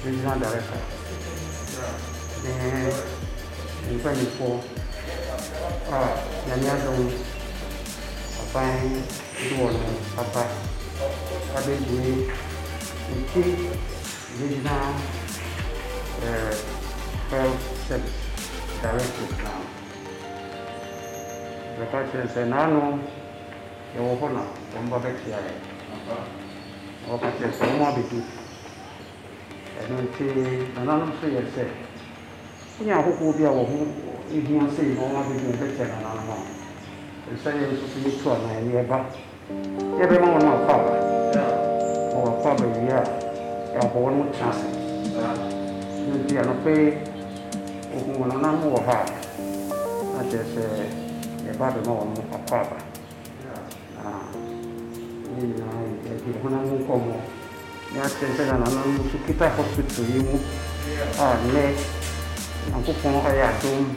regional director. In 24, Nanyadon, a fine Papa, Abbey, the key regional health service director now. The person said, "Nano, you open up from Babexia." Or Patrick, some more big. And then say, anonymous say, "Yeah, who will be our home if you say, no one will be better than our home." The same is to be true, and nearby. Everyone will follow. Or follow here, our own chance. You are pay, who will not more hard. I just say, the body more of father. When I'm come, I said, I'm to keep a hospital. You are late. I'm to phone a room.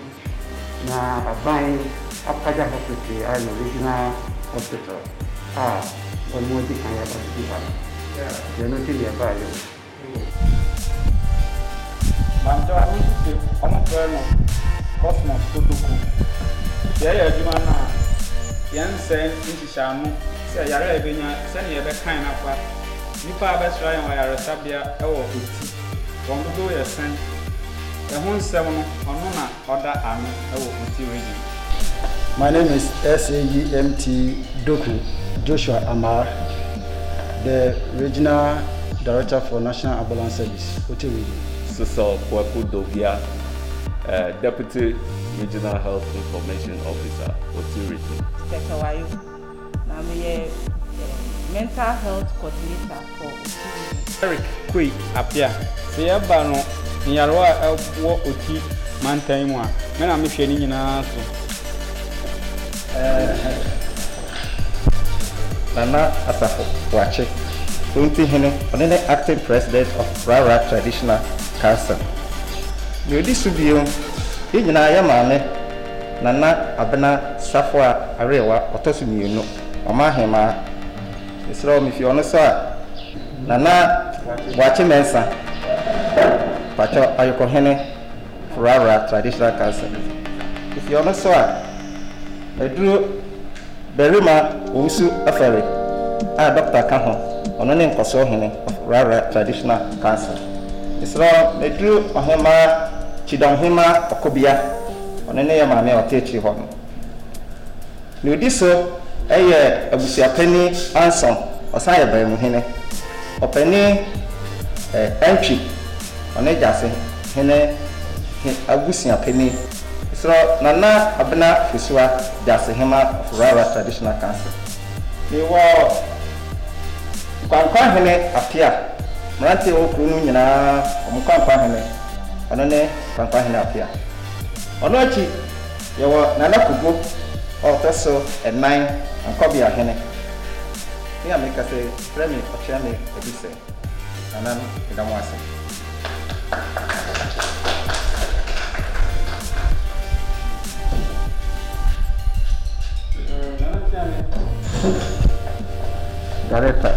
Now, I buy a Kaja hospital, I'm original hospital. One more thing I have to do. You're not nearby you. I'm Cosmos Kutuku. There you are. Yan send into Shamu. Say, Yara Bina, send you a kind of what. Nipa best try and wire a sabia or uti. One go your send. The whole 7 or none other army or uti region. My name is SAGMT Doku Joshua Amar, the Regional Director for National Ambulance Service, Uti region. Suso Kwaku Dogia, Deputy Regional Health Information Officer, Uti region. Wayo. I'm a mental health coordinator for Eric Kui Apia. The Abano, Yarwa Elbo Uti Mantaimwa. Men are machine in our Nana Asafo Wache, Unti Hene, the acting president of Rara Traditional Council. You distribute Yamane. Nana Abena Safwa Arewa, Otosumi, you know, Omahema. It's wrong if you honest, Nana watching Mensa Pacho Ayokohene Rara Traditional Council. If you honest, I drew Berima Usu Aferi, Dr. Kaho, on the name of Rara Traditional Council. It's wrong, they drew Ohema Chidonhima Okobia. On any mammy or teach you home. You did so a year of penny answer or sire by Muhene or penny entry on a jassy, Hene Agusia penny. So Nana Abena Fisua Jassy Hema of Rara Traditional Council. You were Hene appear. Marante Okununa or Mukampahene on a name Pampahene appear. Onochi, you were Nana Kubo, or Tesso, and 9, and Kobe Hene. Here make us say, Remy or Chami, a say, and then I don't want to say. Director,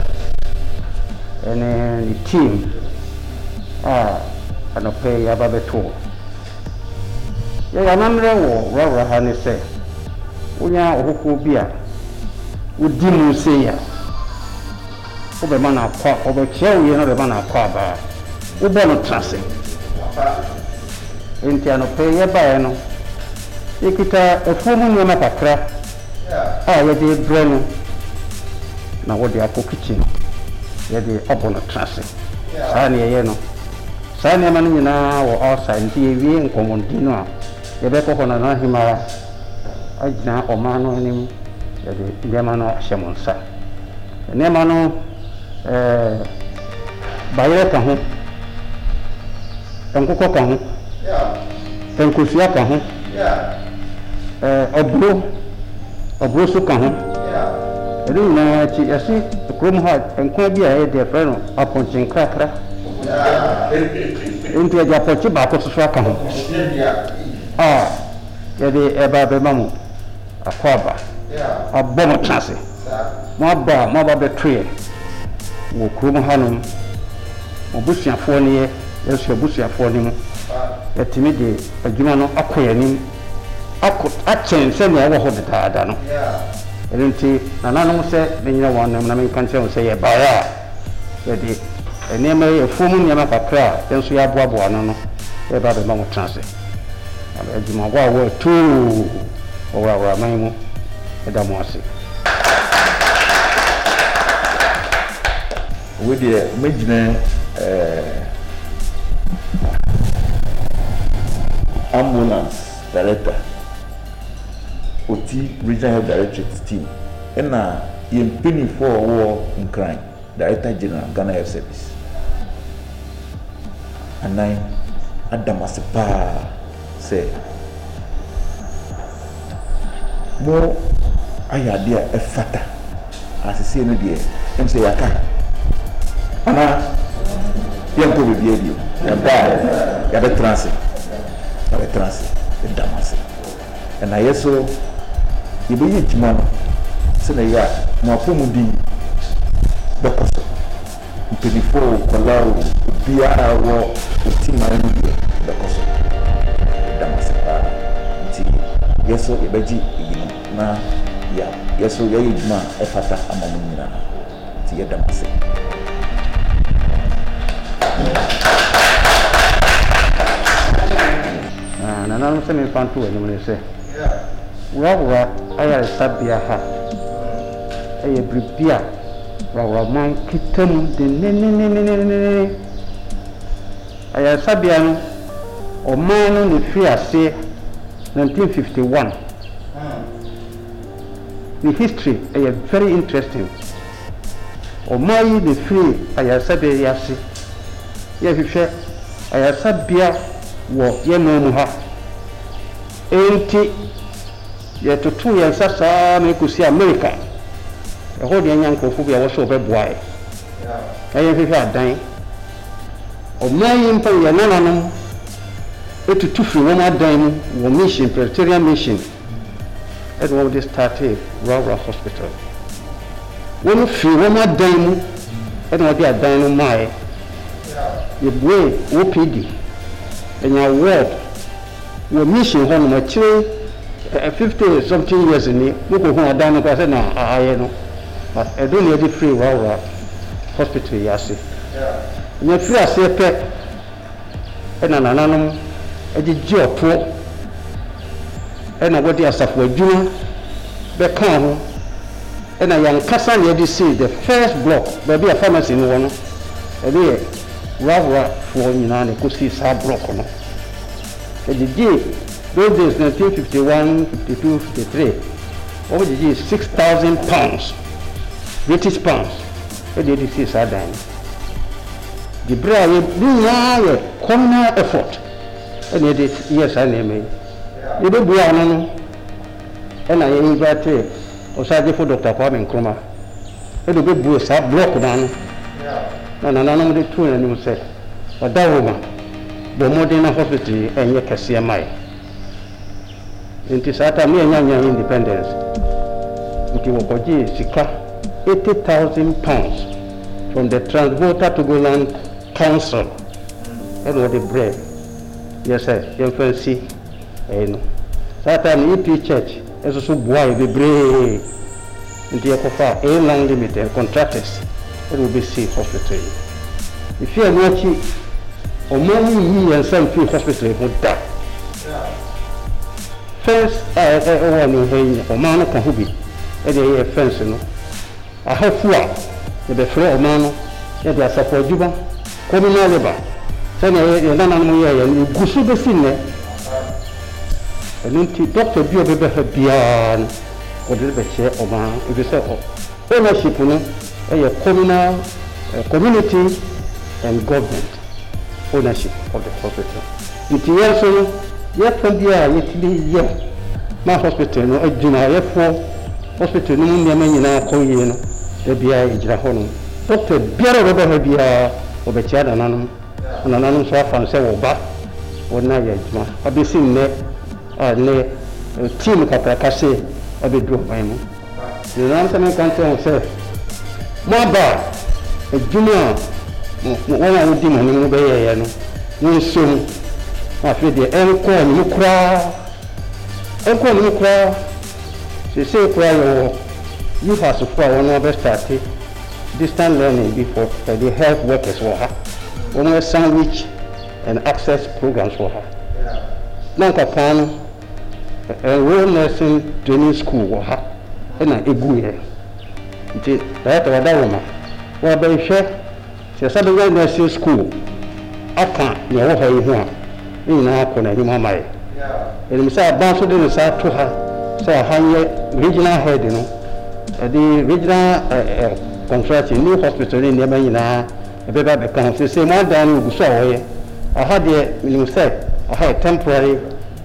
and the team and pay Yababeto. Yeah, I'm not Rara Honey say. We are Hukubia. We didn't say ya. Over Mana Pop, over Cherry, and over Mana Papa. We don't trust him. Intiano pay a bayano. You could a former Yamaka. You did Brennan. Now what they are cooking. You're the upon a trust. Sanya, you Sanya Manina or outside TV and common dinner. The better on a himara. I did Omano him, the Yamano Shamonsa. The Nemano Bayaka, Tankuka, Tankusiaka, Obrusuka. I don't know, I see the Chrome Heart and Quabia, dear friend, upon Chincracra. Into a Japochiba, the Ebabamu, a Quaba, a bomb chassis, more of the tree, Chrome Hanum, Obusia Fournier, yɛnso abusuafoɔ no mu yɛtumi de adwuma no akɔ yɛnim akyɛn sɛnea ɛwɔ hɔ dadaada no ɛno nti nananom sɛ ne nyina wɔn nam na menka nkyerɛ wo sɛ yɛbaeɛ a yɛde nneɛma yɛ fom nneɛma kakra a yɛnso yɛaboaboa no no yɛba bɛma mo tena ase adwumago a wɔatoo wɔwɔ awuraman mu ɛda mo ase we deɛ mɛgyina ambulance director oti regional health directorate team ɛna yɛn mpanimfoɔ a wɔwɔ nkran director general Ghana Health Service anan adam ase paa sɛ mo ayɛ adeɛ a ɛfata asese no deɛ ɛm sɛ yɛaka ana yɛnkɔ baabi adio yɛba a yɛbɛtena ase ɛdam ase ɛna yɛ so yɛbɛyɛ adwuma no sɛna yɛ a mo apɔmuden bɛkɔ so mpanimfoɔ kɔla obiara wɔ otima no deɛ bɛkɔ so ɛdam ase paa nti yɛ so yɛbɛgye eyi no na yɛ so yɛyɛ adwuma a ɛfata ama mo nyinaa nti yɛdam ase nananom sɛ memfa nto w'anim ne sɛ worawora ayaresabea ha ɛyɛ biribi a worawuraman kita mu denenenenenene ayaresabea no ɔman no ne firi aseɛ 1951 ne history ɛyɛ very interesting ɔman yi ne firi ayaresabea yi ase yɛhwehwɛ ayaresabea wɔ yɛn mu ha enti yɛtoto yɛn nsa saa na ɛkɔsi America ɛhɔ deɛ nya nkurɔfo bi a wɔsɛ wɔbɛboa yɛ ɛyɛ hwehwɛ adan ɔman yi mpa yɛ nananom ɛtutu firi wɔn adan mu wɔ mission Presbyterian mission ɛde wɔde starte rural hospital wɔn firi wɔn adan mu ɛde wɔde adan no maaɛ yɛbue OPD ɛnya ward wɔ mission hɔ nom akyire 50 something years ni wokɔ hu adan no kora sɛ na ayɛ no but ɛdo ne yɛde firi rural hospital yi ase ɛnya firi aseɛ pɛ ɛna nananom agyegye ɔtoɔ ɛna wɔde asafo adwuma bɛka ho ɛna yɛnkasa na yɛde see the first block baabi a pharmacy no wɔ no ɛno yɛ rural foɔ nyinaa na ɛkɔsii saa block no ɛgyegye those days 1951 52 53 wɔgyegye 6,000 pounds British pounds ɛde yɛde sii saa dan no de berɛ a ne nyinaa yɛ communal effort ɛna yɛde yɛ saa nneɛma yi yɛbɛbua no no ɛna yɛinvite ɔsagyefo Dr. Kwame Nkrumah ɛde bɛbue saa block no ano na nananom de too n'anim sɛ ɔda wo ma bɔ mmɔden na hospital ɛnyɛ kɛseɛ ma yɛ nti saa ta me yɛnyanya independence nti wɔkɔgyee sika 80,000 pounds from the Transvolta Togoland Council ɛna wɔde brɛ yɛ sɛ yɛmfa nsi ɛyɛ no saa ta no EP Church ɛso so boa yɛ bebree nti yɛkɔfa A-Long Limited contractors ɛna wɔbɛsi hospital yi efi ɛno akyi ɔman yi yi yɛn nsa mfiri hospital yi ho da fence a ɛwɔ ne ha yi ɔman no ka ho bi ɛde ɛyɛ fence no ahafo a yɛbɛfrɛ ɔman no yɛde asafo adwuma communal labour sɛnea yɛn nananom yɛ yɛn egu so bɛsi nnɛ ɛno nti doctor bi a ɔbɛbɛ ha biara no wɔde bɛkyerɛ ɔman ebi sɛ ownership no ɛyɛ communal community and government ownership of the hospital nti yɛn so no yɛfa bi a yɛtumi yɛ ma hospital no adwuma yɛfoɔ hospital no mu nneɛma nyinaa kɔ yie no ebiara egyina hɔ no doctor biara ɔbɛbɛ ha biara ɔbɛkyia nananom nso afa no sɛ wɔba wɔna yɛ adwuma abɛsi nnɛ a nnɛ team kakraka se abɛduru ɔman mu nananom sɛ menka nkyerɛ ho sɛ mo aba adwuma a wɔn a wodi mo anim no bɛyɛɛyɛ no wonsom afei deɛ ɛnkɔ anim koraa sesei koraa yɛwɔ youth asofo a wɔn bɛstarte distant learning before the health workers wɔ ha wɔn sandwich and access programs wɔ ha na nkapaa no rural nursing training school wɔ ha ɛna egu yɛ nti dayɛtɛ wɔda wɔ ma wɔabɛhwɛ sɛ sɛ bɛyɛ nursing school aka nea ɛwɔ ha yi ho a ne nyinaa akɔ n'anim ama yɛ ɛnim sɛ aban so de ne sa ato ha sɛ aha nyɛ regional head no ɛde regional construction new hospital ne nneɛma nyinaa ɛbɛba bɛka ho sɛ mo adan no ogu so a wɔyɛ aha deɛ menim sɛ aha yɛ temporary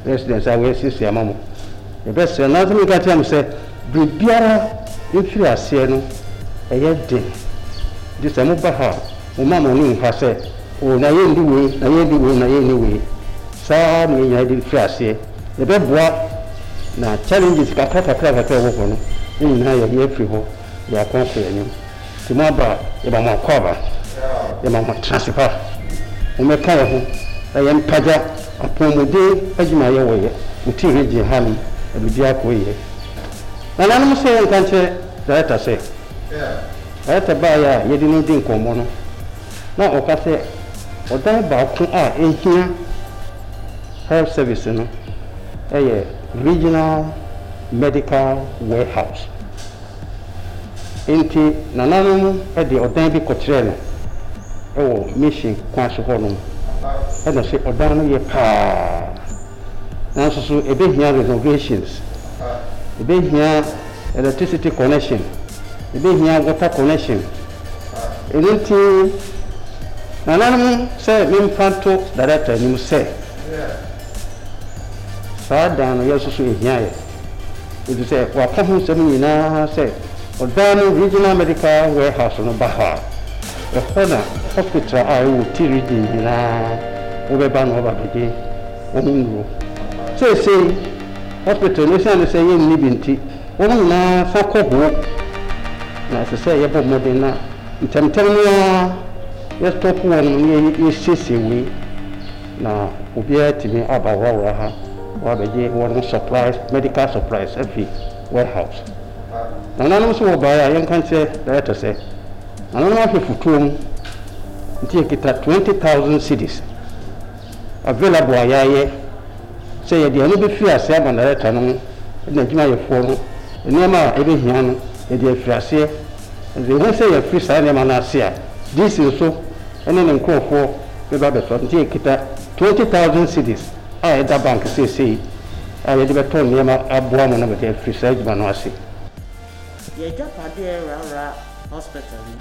residence a wɔasiesie ama mo yɛbɛsrɛ nanso meka kyerɛ mo sɛ biribiara mfiri aseɛ no ɛyɛ den gye sɛ moba ha moma mo ne mfa sɛ na yɛndi wei saa na yɛnyina de mfiri aseɛ yɛbɛboa na challenges kakra wɔ hɔ no ne nyinaa yɛde afiri hɔ yɛakɔnkɔ anim nti mo aba yɛba mo akɔ aba yɛma mo trase pa momɛka yɛ ho na yɛmpagya apɔmuden adwuma yɛwɔ yɛ moti region ha no abibia akɔ yɛ nananom sɛ yɛnka nkyerɛ director sɛ director baayɛ a yɛde no di nkɔmmɔ no na ɔka sɛ ɔdan baako a ɛhia health service no ɛyɛ regional medical warehouse nti nananom ɛde ɔdan bi kɔkyerɛ no ɛwɔ mission kwan so hɔ nom ɛna sɛ ɔdan no yɛ paa nanso so ɛbɛhia renovations ɛbɛhia electricity connection ɛbɛhia water connection ɛno nti nananom sɛ memfa to director anim sɛ saa dan no yɛ soso ɛhia yɛ ɛti sɛ waka ho nsɛm nyinaa sɛ ɔdan no regional medical warehouse no ba ha a ɛhɔ na hospital a ɛwɔ ti region nyinaa wobɛba no ɔba bɛgye wɔn nnuro seesei hospital no siane sɛ yɛnni bi nti wɔn nyinaa fa kɔ hoo na ɛsɛ sɛ yɛbɔ mmɔden na ntɛmtɛm no a yɛstɔpo wɔn no yɛsiesie wei na obiara tumi aba wɔawora ha wɔabɛgye wɔn supplies medical supplies afi warehouse nananom so wɔbaeɛ a yɛnka nkyerɛ director sɛ nananom ahwɛ futuo mu nti yɛkita 20,000 cedis available a yɛayɛ sɛ yɛde ano bɛfiri aseɛ ama director no na adwumayɛfoɔ no nneɛma a ɛbɛhia no yɛde afiri aseɛ ɛde ɛhu sɛ yɛfiri saa nneɛma no ase a dc nso ɛne ne nkurɔfoɔ bɛba bɛtɔ nti yɛkita 20,000 cedis a yɛda bank seesei a yɛde bɛtɔ nneɛma aboa mo na bɛde afiri saa adwuma no ase yɛgyapadeɛ rawra hospital no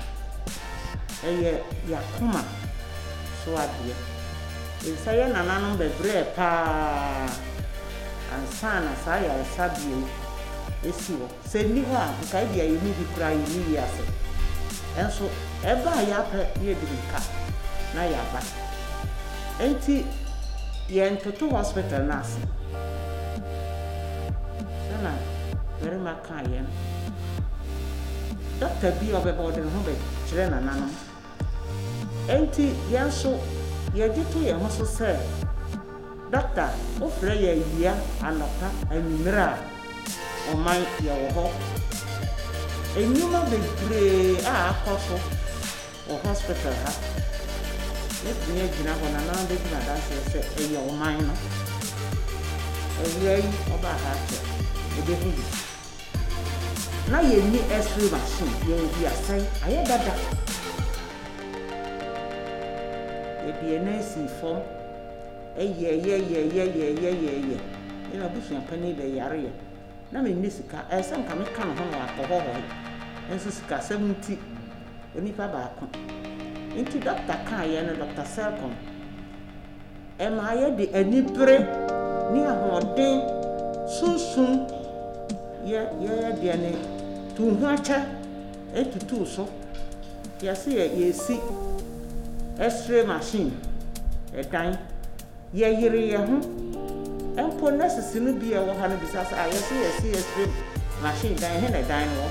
ɛyɛ yakoma so adeɛ ɛsɛ yɛ nananom bɛbrɛ paa ansa na saa yaresabea esi hɔ sɛ nni hɔ a nkae deɛ yɛni bi koraa yɛni yi ase ɛnso ɛba a yɛapɛ yɛde nka na yɛaba enti yɛntoto hospital no ase sɛna barima kaa yɛn doctor bi ɔbɛba ɔde ne ho bɛkyerɛ nananom enti yɛn nso yɛgye to yɛn ho so sɛ doctor wofrɛ yɛ awia anɔpa anwummerɛ a ɔman yɛwɔ hɔ enyuma bebree a akɔ so wɔ hospital ha yɛtumi agyina hɔ nananom bɛgyina danseɛ sɛ ɛyɛ ɔman no awia yi ɔba ha akyɛ ɛbɛhu bi na yɛnni x-ray machine yɛwɔ bi asɛe ayɛ dada yɛde ɛna asi fam ɛyɛ ɛna abusuapani bɛyareɛ na menni sika ɛsɛ nka meka no ho na wakɔ hɔhɔ nso sika 70 onipa baako nti doctor kaayɛ no Dr. Selcom ɛma yɛde anibere ne ahoɔden sunsun yɛdeɛ ne tuhu akyɛ ɛtutu so yɛse yɛsi x-ray machine ɛdan yɛyere yɛ ho ɛmpo nurses no bi ɛwɔ ha no bisa sɛ yɛsi x-ray machine dan he na dan wɔ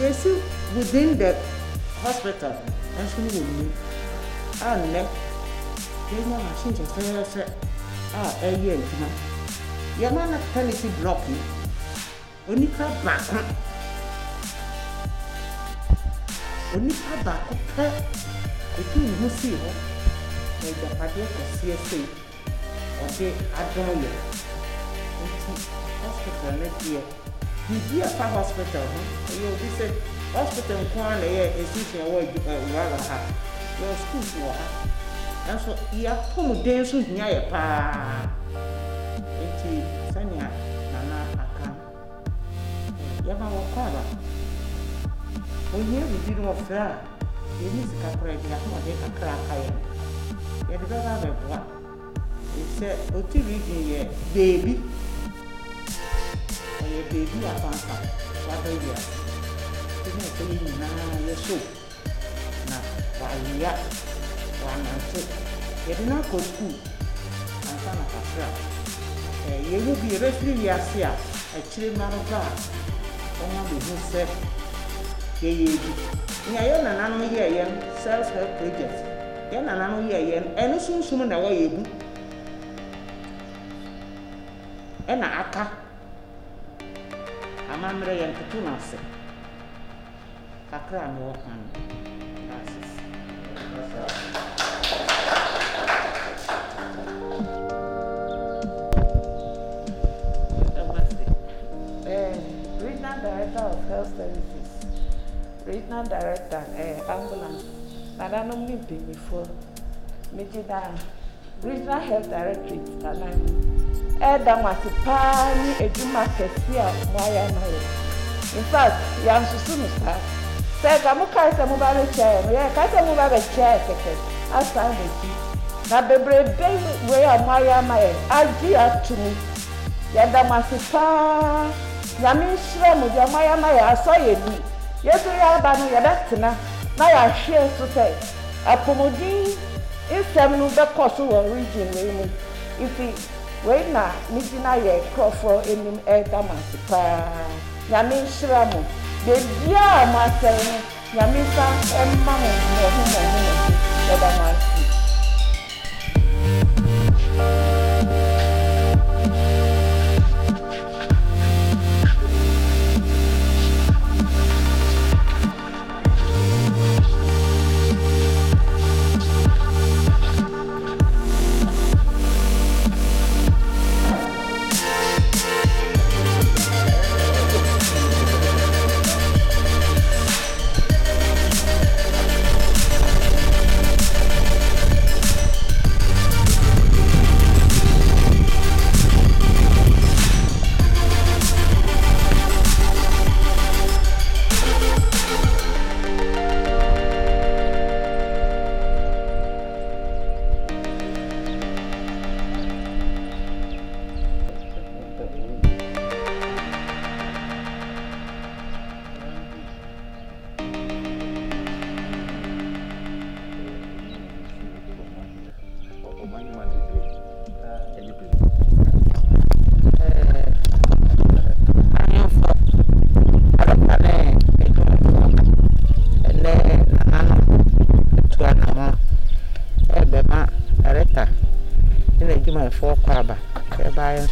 yɛsi within the hospital ɛnso no wɔ mu a nnɛ yɛnya machine kyɛsɛsɛ a ɛyɛ adwuma yɛma no penalty block yi onipa baako pɛ ɛtu ne ho sii hɔ na agyapadeɛ kɛseɛ sei ɔde adɔn yɛ nti hospital no deɛ biribi a fa hospital ho ɛyɛ obi sɛ hospital nko ara na ɛyɛ institution ɛwɔ wura ha yɛwɔ schools wɔ ha nanso yɛapɔmuden nso hia yɛ paa nti sɛnea nana aka yɛma wɔkɔ aba ohia biribi no wɔfrɛ a yɛne sika koraa bi ahoɔden kakra aka yɛn yɛde bɛba abɛboa sɛ ɔti region yɛ beebi ɔyɛ beebi afanfa waba wia nti na ɛsɛ yɛ nyinaa yɛso na wayea wanante yɛde no akɔ school ansa na kakra yɛyɛ bi yɛbɛfiri wiase a akyire mmara ba a ɔma bɛhu sɛ yɛyɛ bi nea yɛ nananom yɛɛyɛ no self-help project yɛ nananom yɛɛyɛ no ɛno sunsum na wɔyɛ bu ɛna aka amammerɛ yɛn toto no ase kakra a mewɔ ka no Regional Director of Health Services, Regional Director Ambulance, Nadano Mimpi before Mijida Regional Health Directorate, Damasi Ejuma Kesia, Maya Maya. In fact, Yansusumu staff said, Gamuka is a mobile chair, Kasa mobile chair, as I may see. Now, the brave day where Maya Maya, Agia to me, Yadamasi Yamin Shram, Yamaya Maya, I saw you. Yes, we are banning your destiny. Now I share to say, a pomodi is some new Kosovo region. If we wait now, Mijina ye Crawford in him Damasipa. Yamin Shramu, the dear master, Yamisa and Mamma, Yadamasi.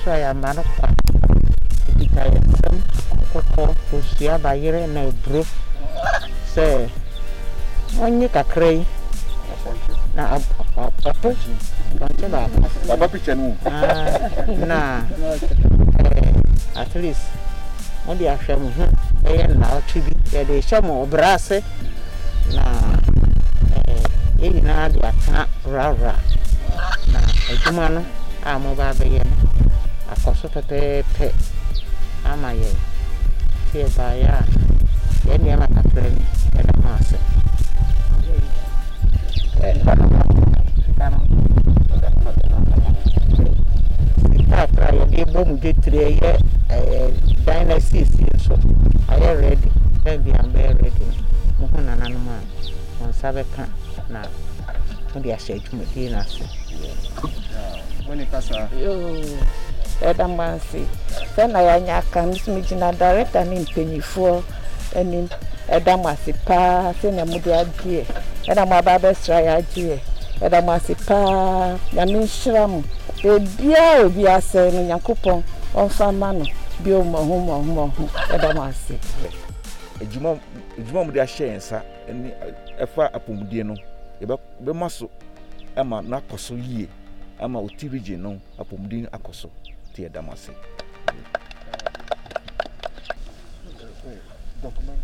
So I am man of some Kusia by year and a brook. Say, when you can cray now, at least only a sham and now tribute a sham or brass. Now, in another rara. Now, a human, I'm over again. Akosotepe amaye tie baya yeni ama kakreni eda mase ita ye bom getre ye dynasty so are ready then be am ready mo hona nanuma on sabe kan na mo dia shejuma di na se When pasa Edamansi. Then I am Mijina Director in Pennyfo and in Edamasi Pa, send a Mudia dear, and I'm about best try idea. ɛda mo ase paa nyame nhyira mo bebia obi asɛ no Nyankopɔn ɔmfa ma no bi o mo ɛda mo ase ejuma mo de ahye nsa eni efa apomudie no be maso ama na koso yie ama oti region no apomudie akoso te ɛda mo ase document